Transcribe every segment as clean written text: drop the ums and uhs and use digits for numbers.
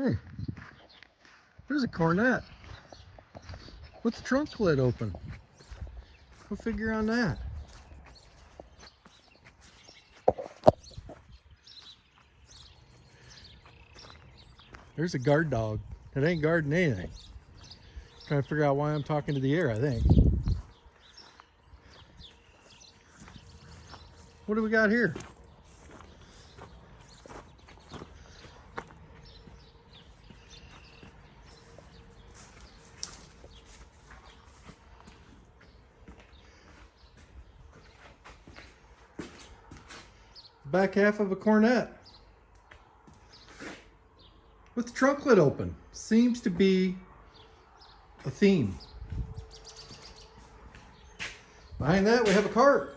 Hey, there's a Coronet with the trunk lid open. Go figure on that. There's a guard dog. It ain't guarding anything. Trying to figure out why I'm talking to the air, I think. What do we got here? Back half of a Coronet with the trunk lid open. Seems to be a theme. Behind that we have a cart.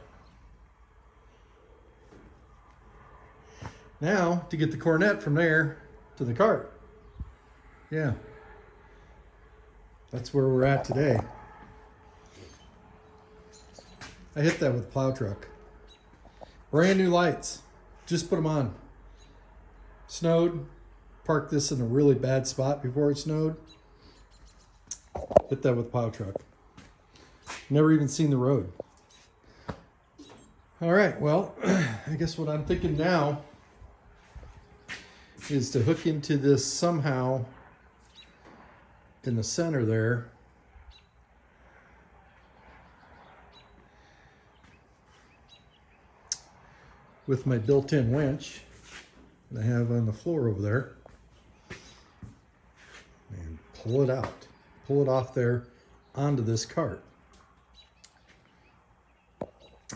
Now to get the Coronet from there to the cart. Yeah, that's where we're at today. I hit that with a plow truck. Brand new lights, just put them on. Snowed, parked this in a really bad spot before it snowed. Hit that with a plow truck. Never even seen the road. All right, well, I guess what I'm thinking now is to hook into this somehow in the center there. With my built-in winch that I have on the floor over there, and pull it out, pull it off there onto this cart.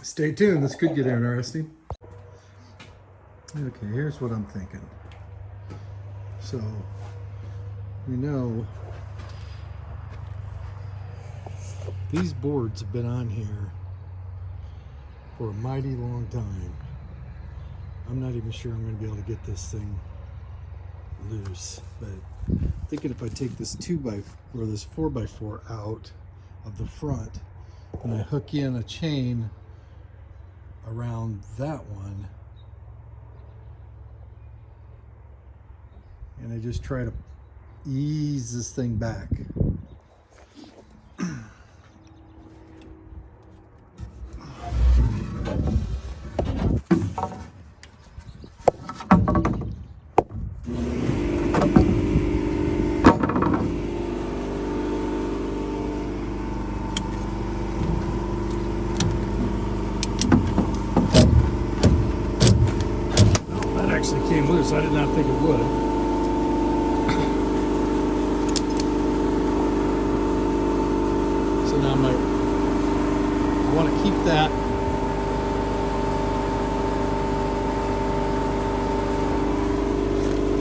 Stay tuned, this could get interesting. Okay, here's what I'm thinking. So we know these boards have been on here for a mighty long time. I'm not even sure I'm going to be able to get this thing loose, but I'm thinking if I take this 4x4 out of the front and I hook in a chain around that one, and I just try to ease this thing back. Actually came loose. I did not think it would. So now I want to keep that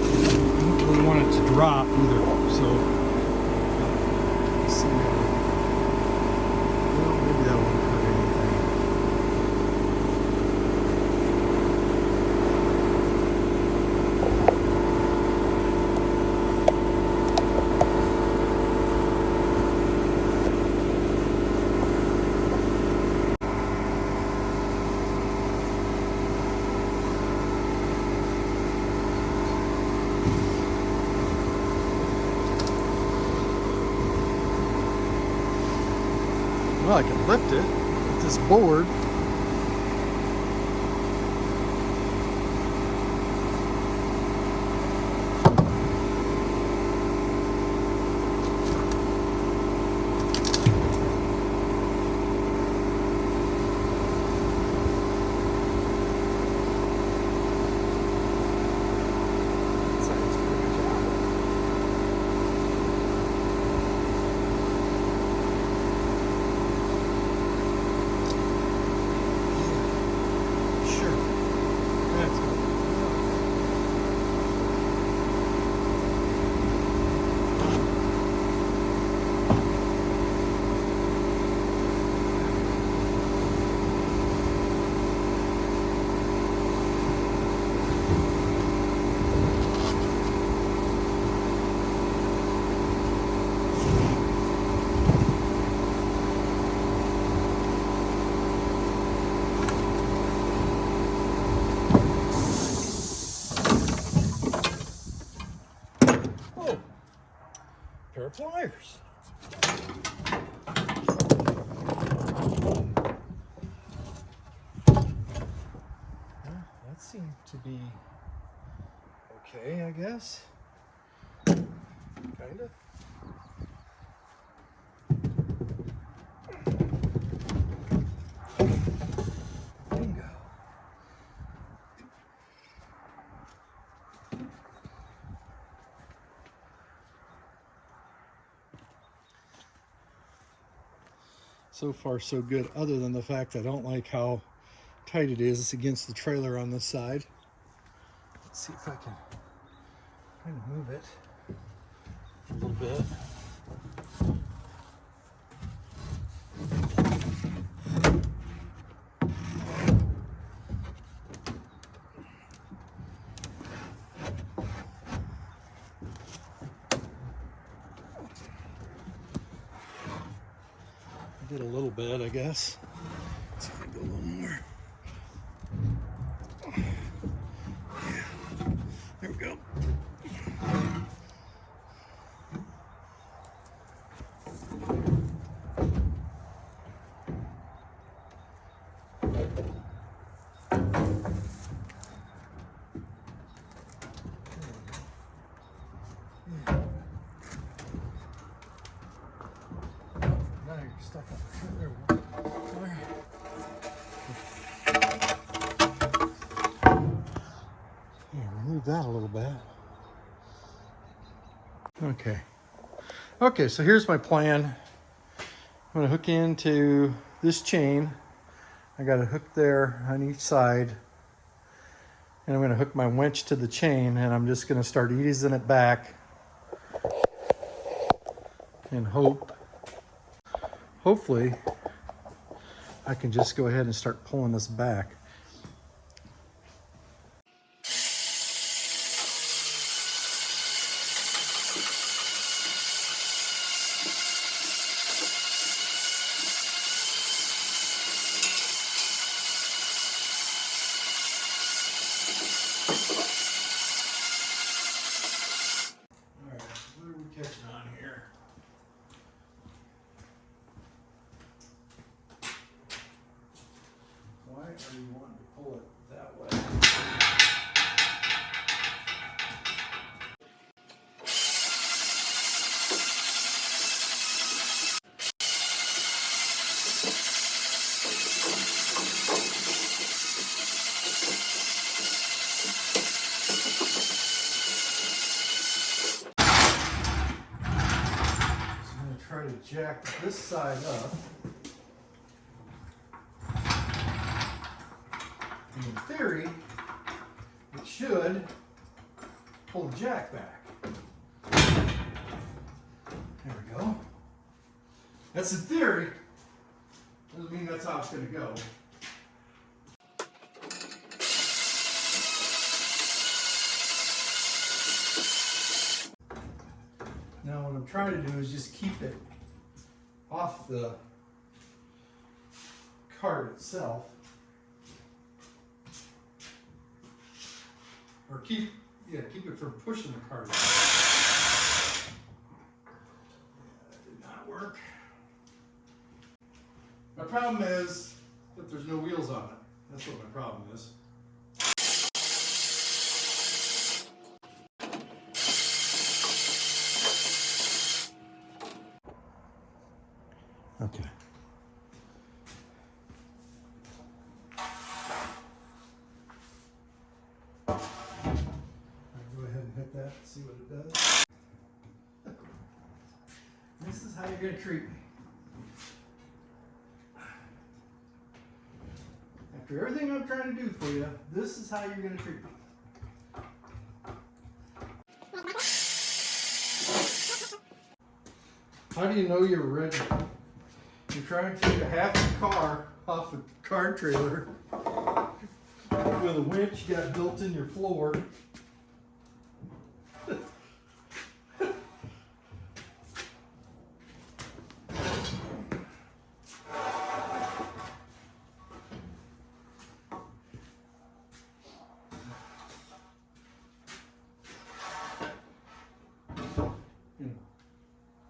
I don't really want it to drop either. So let's see. Well, maybe that won't hurt anything. Well, I can lift it with this board. our pliers. Well, that seemed to be okay, I guess. Kind of. Bingo. So far, so good, other than the fact I don't like how tight it is against the trailer on this side. Let's see if I can kind of move it a little bit. I did a little bit, I guess. Let's see if I can go a little more. Yeah. There we go. Now you're stuck on there. Yeah, remove that a little bit. Okay. Okay, so here's my plan. I'm gonna hook into this chain. I got a hook there on each side. And I'm gonna hook my winch to the chain, and I'm just gonna start easing it back and hopefully I can just go ahead and start pulling this back. All right, what are we catching on here? Why are you wanting to pull it that way? So I'm going to try to jack this side up. And in theory, it should pull the jack back. There we go. That's in theory. Doesn't mean that's how it's going to go. Now what I'm trying to do is just keep it off the cart itself. Or keep it from pushing the cart. Yeah, that did not work. My problem is that there's no wheels on it. That's what my problem is. Okay. I'll go ahead and hit that, see what it does. This is how you're going to treat me. After everything I'm trying to do for you, this is how you're going to treat me. How do you know you're ready? You're trying to take a half a car off a car trailer with a winch you got built in your floor.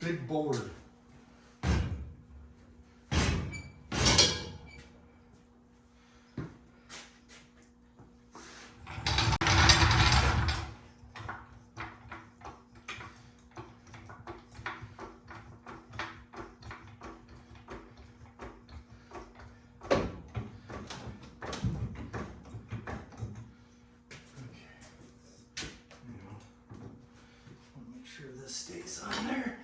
big board. Sure this stays on there.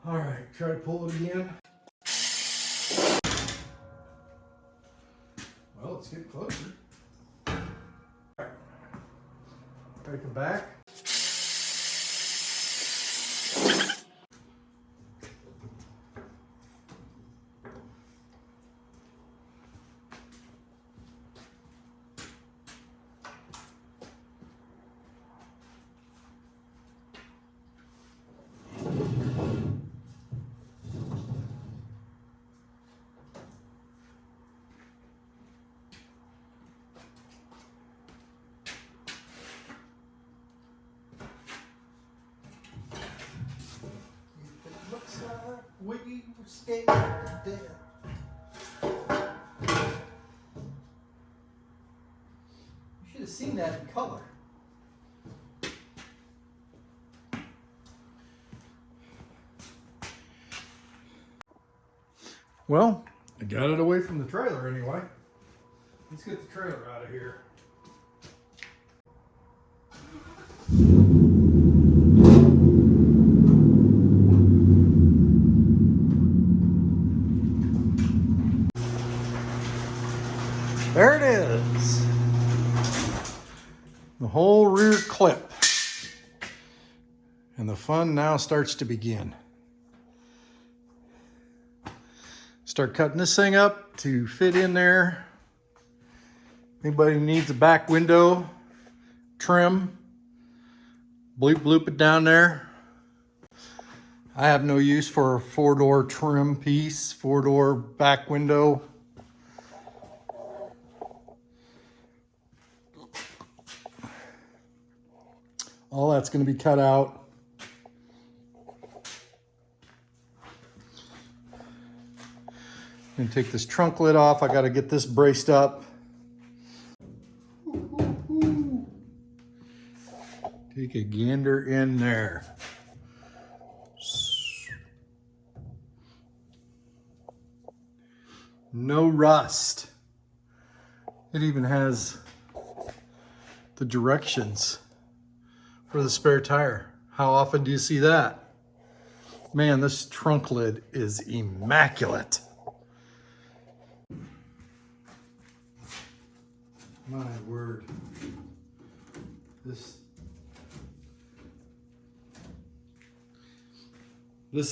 All right, try to pull it again. Well, let's get closer. Take it back. Looks like we were scared to death. You should have seen that in color. Well, I got it away from the trailer anyway. Let's get the trailer out of here. There it is. The whole rear clip. And the fun now starts to begin. Start cutting this thing up to fit in there. Anybody who needs a back window trim, bloop it down there. I have no use for a 4-door trim piece, 4-door back window. All that's going to be cut out. I'm going to take this trunk lid off. I got to get this braced up. Take a gander in there. No rust. It even has the directions for the spare tire. How often do you see that? Man, this trunk lid is immaculate. My word. This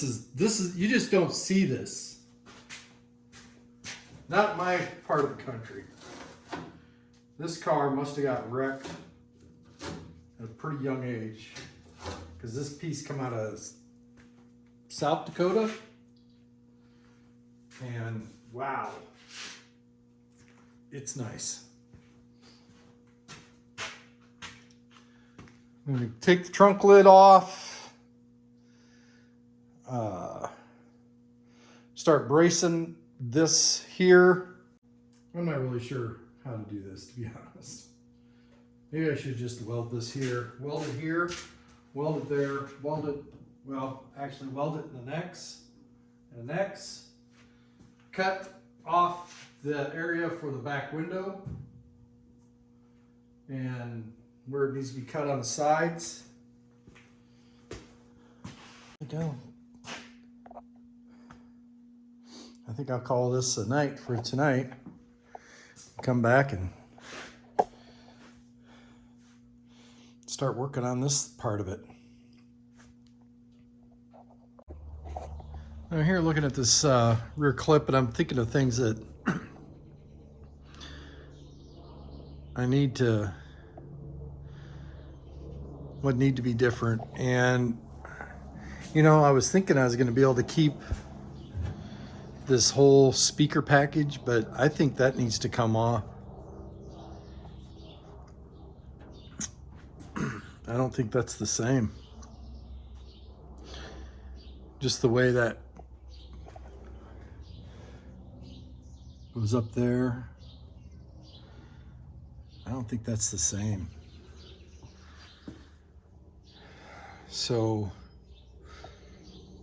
is, you just don't see this. Not my part of the country. This car must have got wrecked at a pretty young age, because this piece come out of South Dakota, and wow, it's nice. I'm going to take the trunk lid off, start bracing this here. I'm not really sure how to do this, to be honest. Maybe I should just weld this here, weld it there, weld it, well, actually weld it in the necks, cut off the area for the back window, and where it needs to be cut on the sides. There we go. I think I'll call this a night for tonight. Come back and start working on this part of it. I'm here looking at this rear clip, and I'm thinking of things that would need to be different. And you know, I was thinking I was going to be able to keep this whole speaker package, but I think that needs to come off. don't think that's the same. Just the way that goes up there. I don't think that's the same. So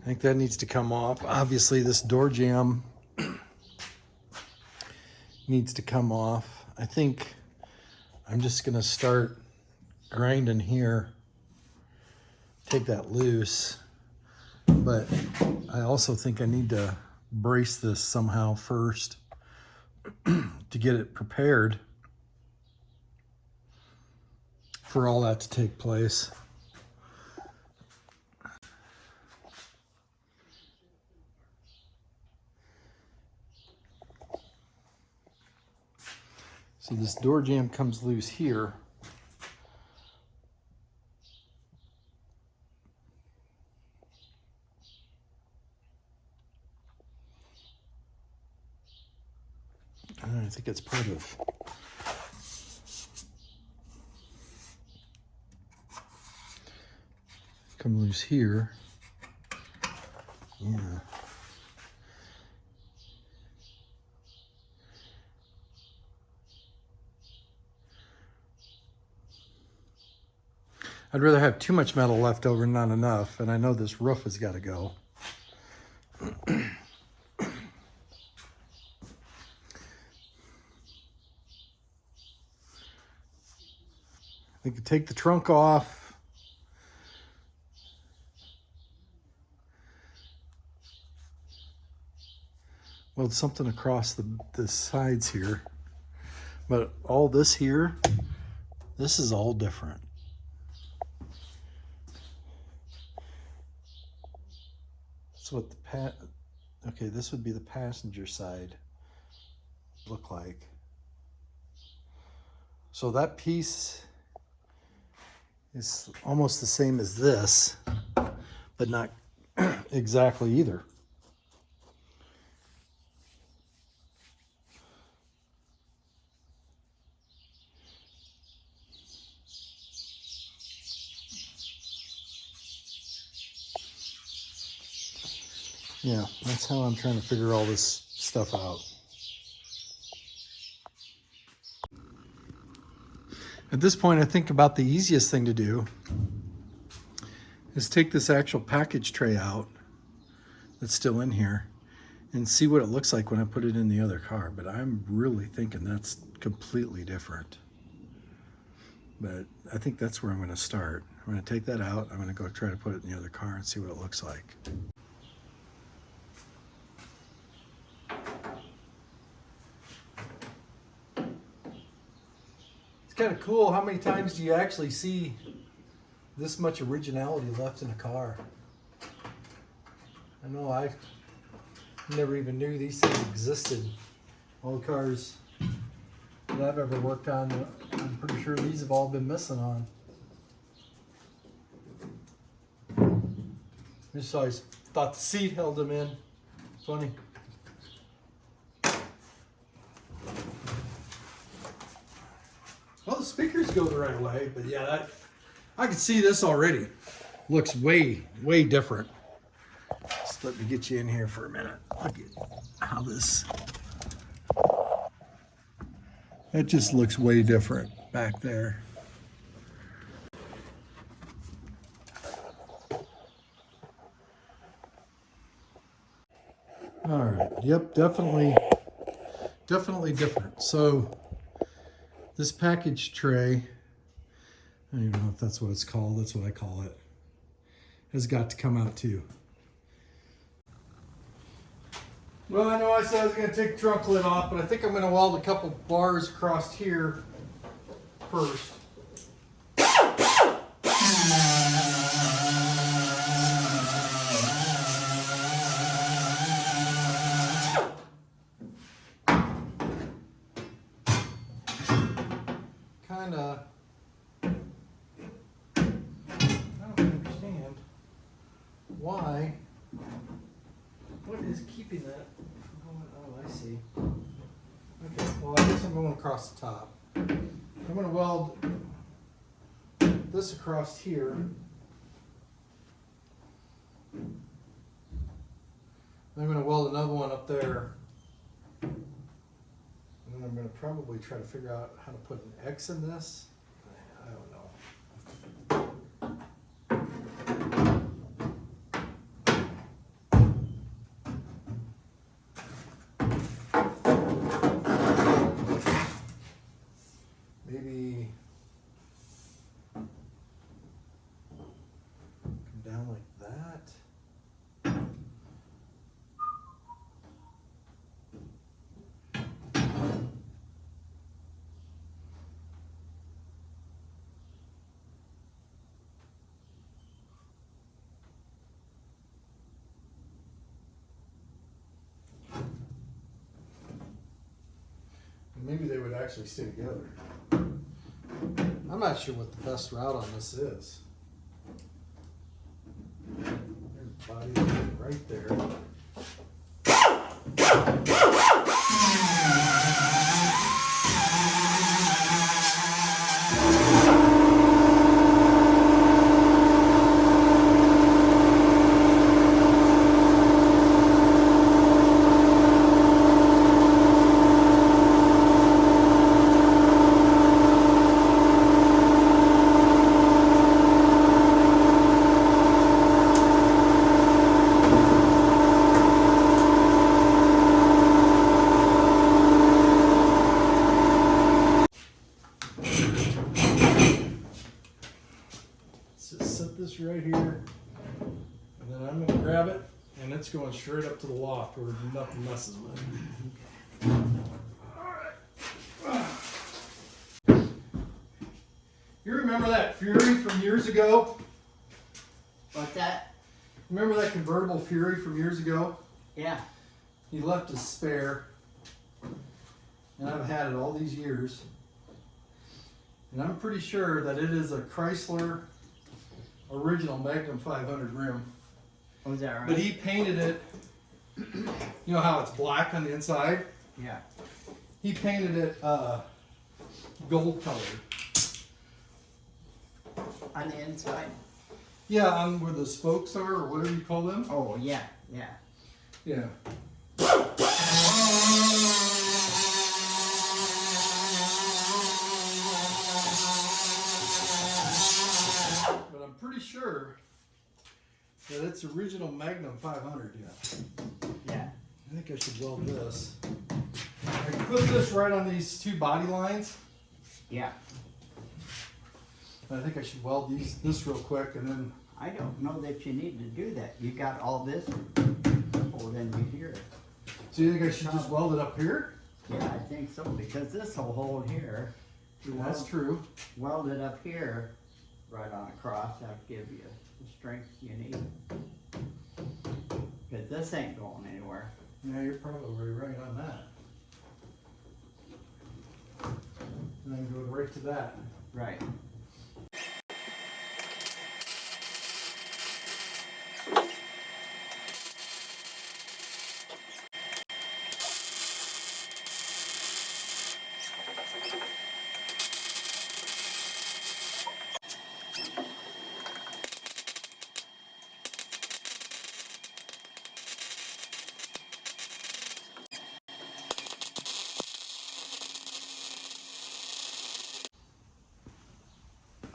I think that needs to come off. Obviously this door jamb needs to come off. I think I'm just gonna start grinding here, take that loose, but I also think I need to brace this somehow first to get it prepared for all that to take place. So this door jamb comes loose here. I think it's part of come loose here. Yeah. I'd rather have too much metal left over and not enough, and I know this roof has got to go. I could take the trunk off. Well, something across the sides here. But all this here, this is all different. That's what the okay, this would be the passenger side look like. So that piece is almost the same as this, but not exactly either. Yeah, that's how I'm trying to figure all this stuff out. At this point, I think about the easiest thing to do is take this actual package tray out that's still in here and see what it looks like when I put it in the other car. But I'm really thinking that's completely different. But I think that's where I'm going to start. I'm going to take that out. I'm going to go try to put it in the other car and see what it looks like. It's kind of cool. How many times do you actually see this much originality left in a car? I know I never even knew these things existed. All the cars that I've ever worked on, I'm pretty sure these have all been missing on. I just always thought the seat held them in. Funny. Well, the speakers go the right way, but yeah, I can see this already. Looks way, way different. Just let me get you in here for a minute. Look at how this... It just looks way different back there. All right, yep, definitely different. So this package tray, I don't even know if that's what it's called, that's what I call it, has got to come out too. Well, I know I said I was going to take the trunk lid off, but I think I'm going to weld a couple bars across here first. Kinda, I don't understand why, what is keeping that from going, oh, I see. Okay, well, I guess I'm going across the top. I'm going to weld this across here. I'm going to weld another one up there. And then I'm going to probably try to figure out how to put an X in this. I don't know. Maybe come down like that. Maybe they would actually stay together. I'm not sure what the best route on this is. There's the body right there. This right here, and then I'm going to grab it, and it's going straight up to the loft where nothing messes with it. All right. You remember that Fury from years ago? What's that? Remember that convertible Fury from years ago? Yeah. He left his spare, and I've had it all these years, and I'm pretty sure that it is a Chrysler original Magnum 500 rim. Oh, is that right? But he painted it, you know how it's black on the inside? Yeah. He painted it gold colored. On the inside? Yeah, on where the spokes are, or whatever you call them. Oh, yeah, yeah. Yeah. Pretty sure that it's original Magnum 500. Yeah. I think I should weld this. I can put this right on these two body lines. Yeah. I think I should weld this real quick, and then. I don't know that you need to do that. You got all this hold in here. So you think I should just weld it up here? Yeah, I think so, because this will hold here. That's true. Weld it up here, right on across. That'll give you the strength you need. Because this ain't going anywhere. Yeah, you're probably right on that. And then go right to that. Right.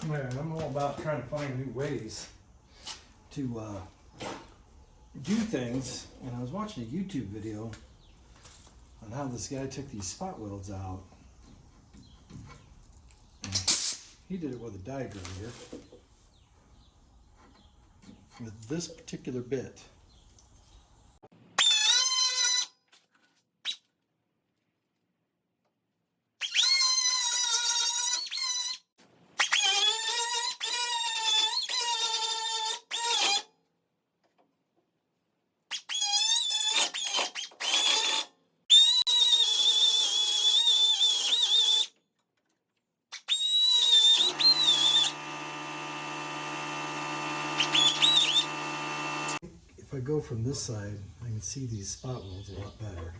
Man, I'm all about trying to find new ways to do things. And I was watching a YouTube video on how this guy took these spot welds out. And he did it with a diagram here. With this particular bit. If I go from this side, I can see these spot welds a lot better.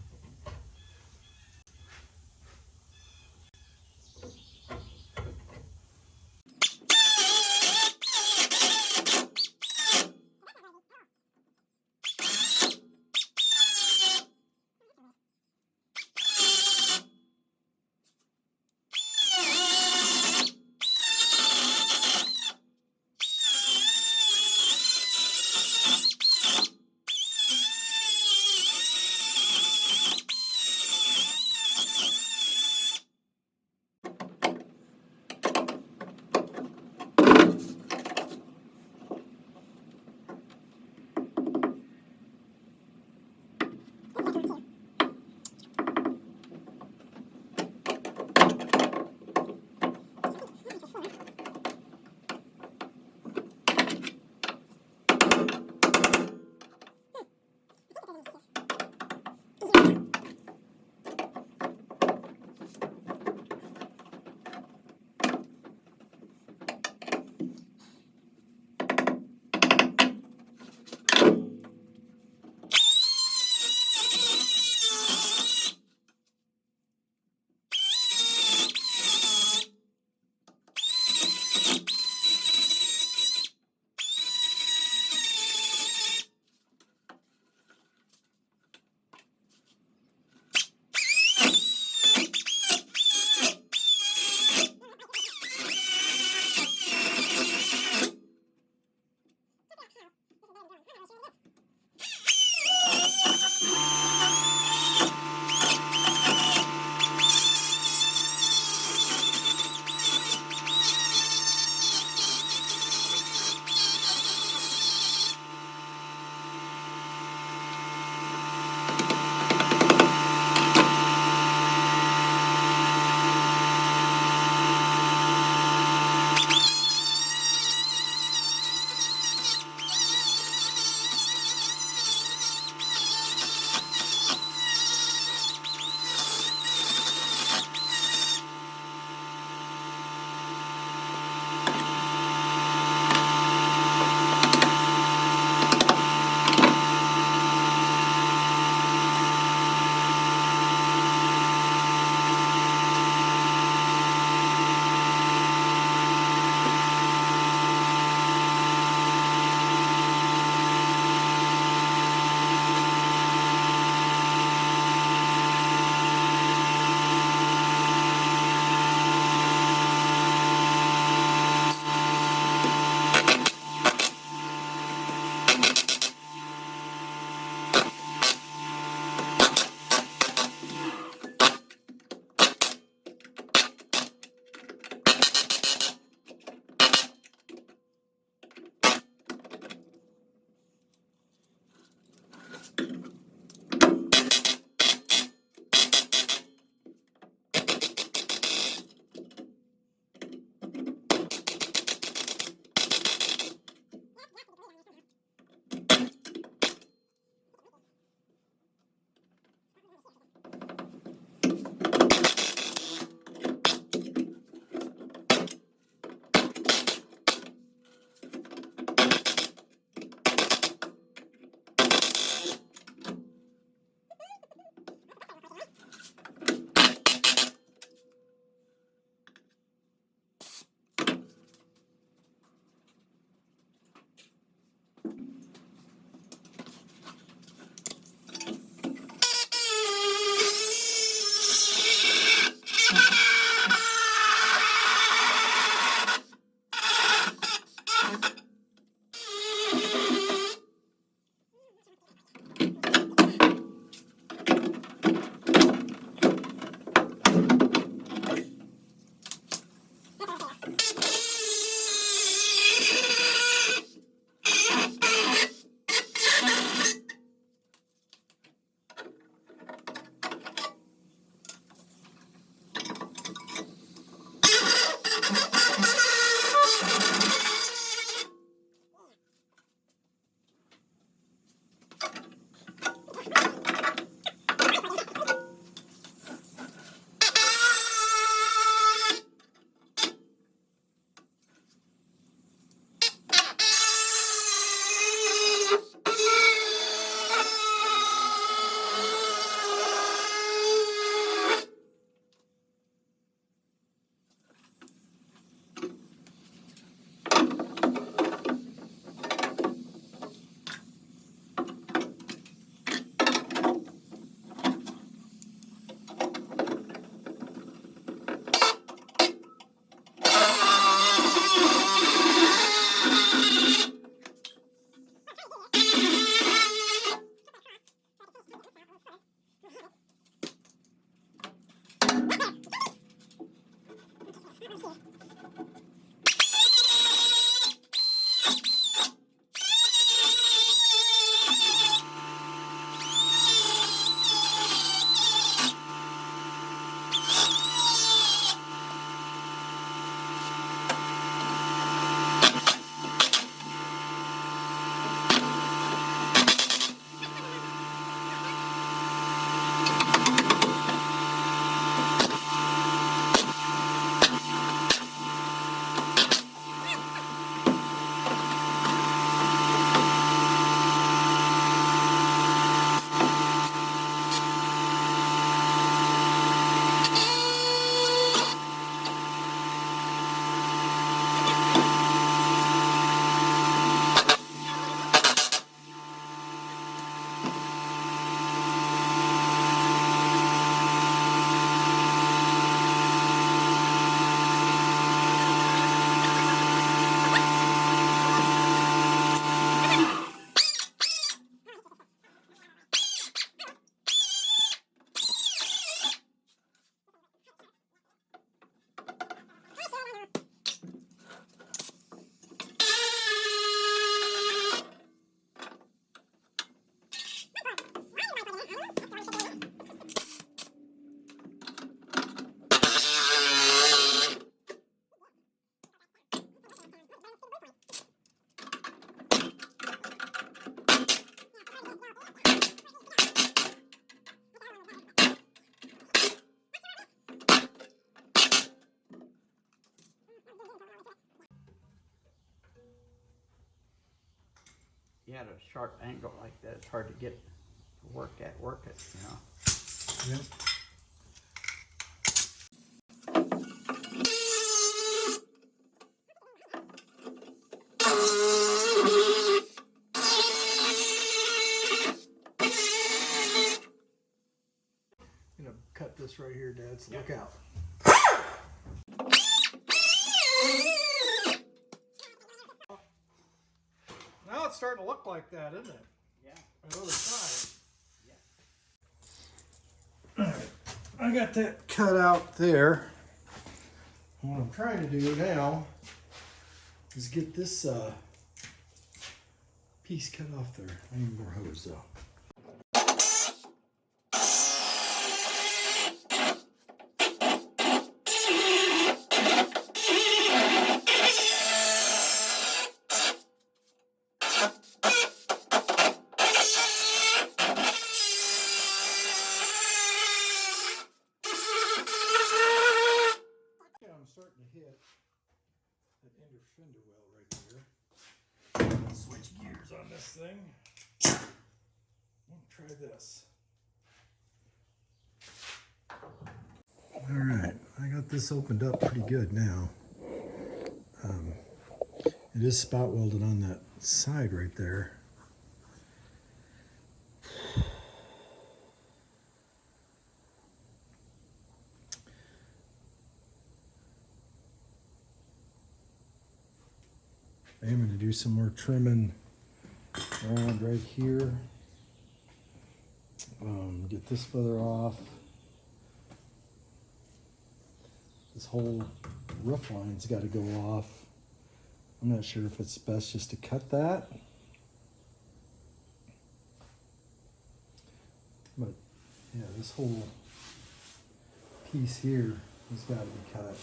you had a sharp angle like that, it's hard to get to work it, you know. Yep. I'm gonna cut this right here, Dad, so look out. Now it's starting to look like that, isn't it? Yeah. On the other side. Yeah. Alright, I got that cut out there. What I'm trying to do now is get this piece cut off there. I need more hose though. I'm starting to hit that inner fender well right there. Let's switch gears on this thing. Try this. Alright, I got this opened up pretty good now. It is spot welded on that side right there. I am going to do some more trimming around right here. Get this feather off. This whole roof line's got to go off. I'm not sure if it's best just to cut that. But yeah, this whole piece here has got to be cut.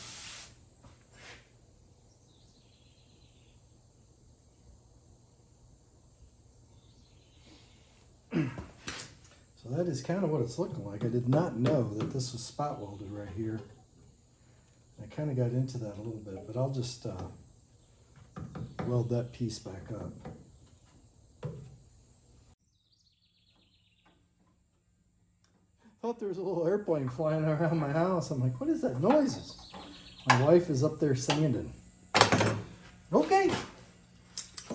So that is kind of what it's looking like. I did not know that this was spot welded right here. I kind of got into that a little bit, but I'll just weld that piece back up. Thought there was a little airplane flying around my house. I'm like, what is that noises? My wife is up there sanding. Okay,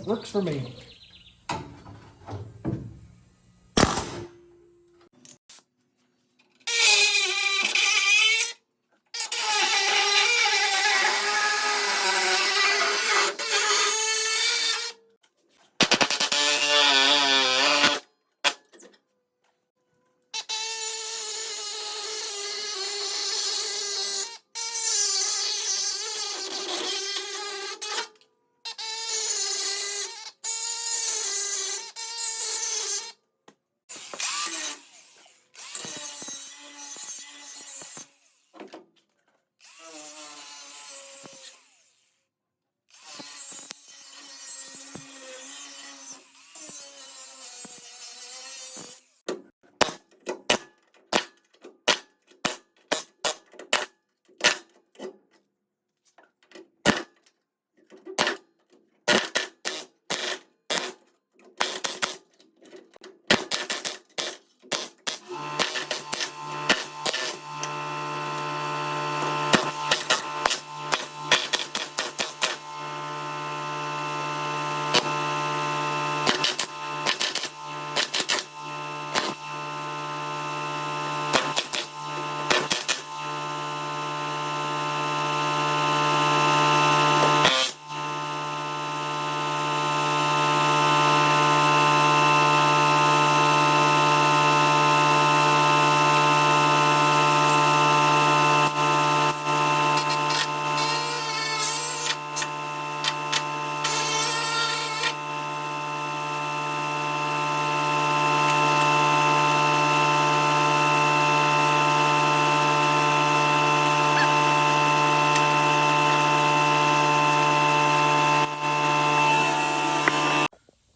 works for me.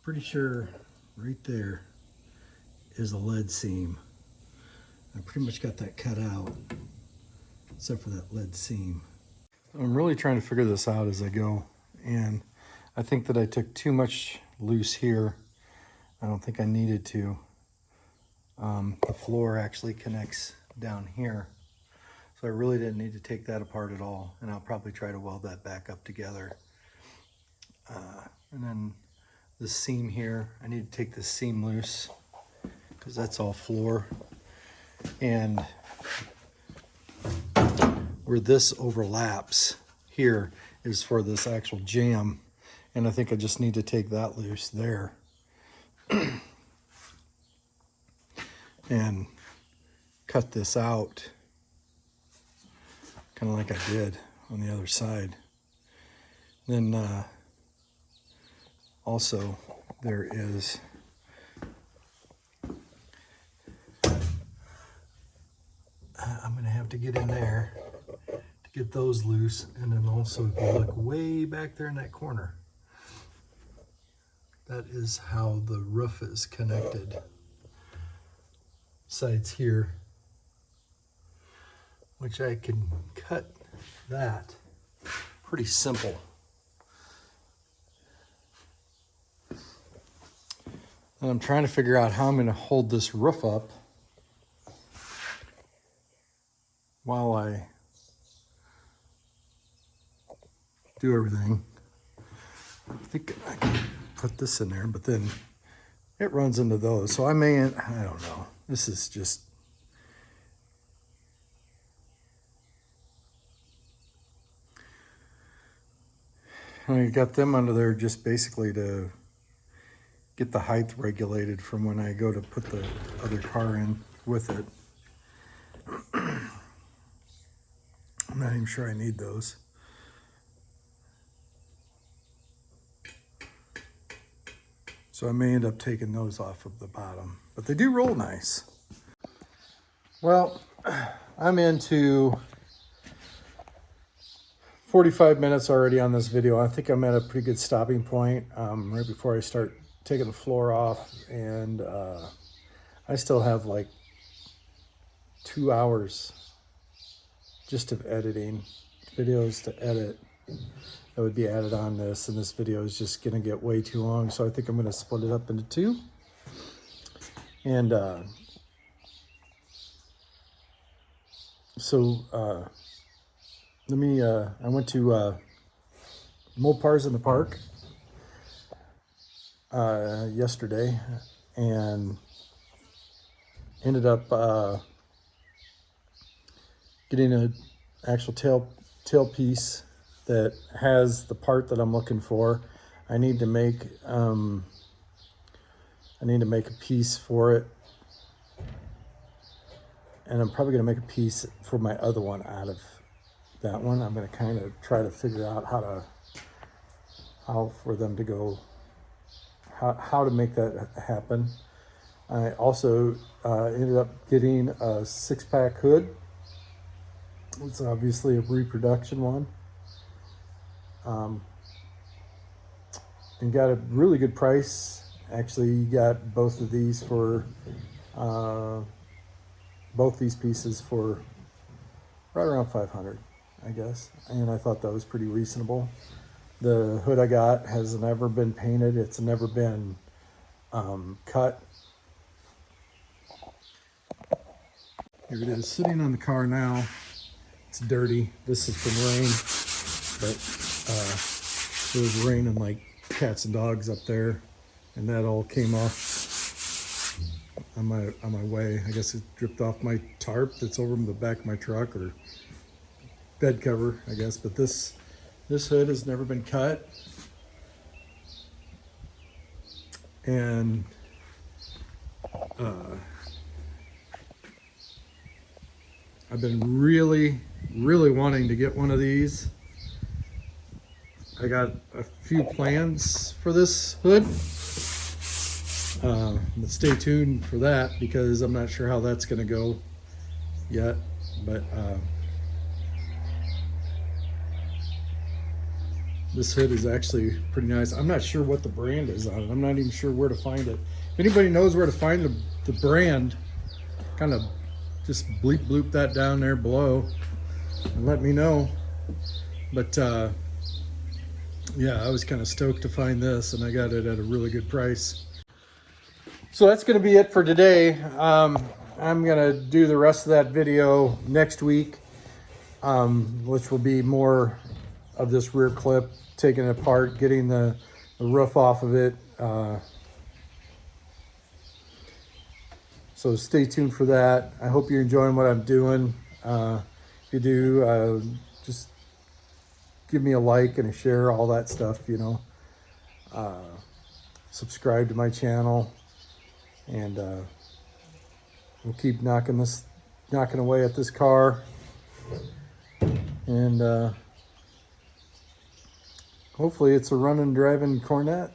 Pretty sure right there is a lead seam. I pretty much got that cut out, except for that lead seam. I'm really trying to figure this out as I go, and I think that I took too much loose here I don't think I needed to. The floor actually connects down here. So I really didn't need to take that apart at all. And I'll probably try to weld that back up together. And then the seam here, I need to take this seam loose because that's all floor. And where this overlaps here is for this actual jamb. And I think I just need to take that loose there. And cut this out kind of like I did on the other side. Then also there is I'm going to have to get in there to get those loose. And then also if you look way back there in that corner, that is how the roof is connected. Sides here, which I can cut that pretty simple. And I'm trying to figure out how I'm going to hold this roof up while I do everything. I think I can put this in there, but then it runs into those. So I don't know. This is just, I got them under there just basically to get the height regulated from when I go to put the other car in with it. I'm not even sure I need those. So I may end up taking those off of the bottom, but they do roll nice. Well, I'm into 45 minutes already on this video. I think I'm at a pretty good stopping point right before I start taking the floor off. And I still have like 2 hours just of editing, videos to edit that would be added on this, and this video is just gonna get way too long, so I think I'm gonna split it up into two. And I went to Mopars in the Park yesterday and ended up getting an actual tailpiece that has the part that I'm looking for. I need to make a piece for it, and I'm probably gonna make a piece for my other one out of that one. I'm gonna kind of try to figure out how for them to go, how to make that happen. I also ended up getting a 6-pack hood. It's obviously a reproduction one. And got a really good price. Actually, you got both of these for both these pieces for right around $500, I guess. And I thought that was pretty reasonable. The hood I got has never been painted. It's never been cut. Here it is, sitting on the car now. It's dirty. This has been rain, but it was raining like cats and dogs up there, and that all came off on my way. I guess it dripped off my tarp that's over in the back of my truck, or bed cover, I guess. But this hood has never been cut, and I've been really wanting to get one of these. I got a few plans for this hood, but stay tuned for that because I'm not sure how that's going to go yet. But this hood is actually pretty nice. I'm not sure what the brand is on it. I'm not even sure where to find it. If anybody knows where to find the brand, kind of just bloop that down there below and let me know. But yeah, I was kind of stoked to find this, and I got it at a really good price. So that's going to be it for today. I'm going to do the rest of that video next week, which will be more of this rear clip, taking it apart, getting the roof off of it. So stay tuned for that. I hope you're enjoying what I'm doing. If you do, just give me a like and a share, all that stuff, you know. Subscribe to my channel, and we'll keep knocking away at this car, and hopefully it's a running, driving Coronet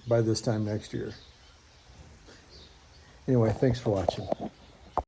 by this time next year. Anyway, thanks for watching.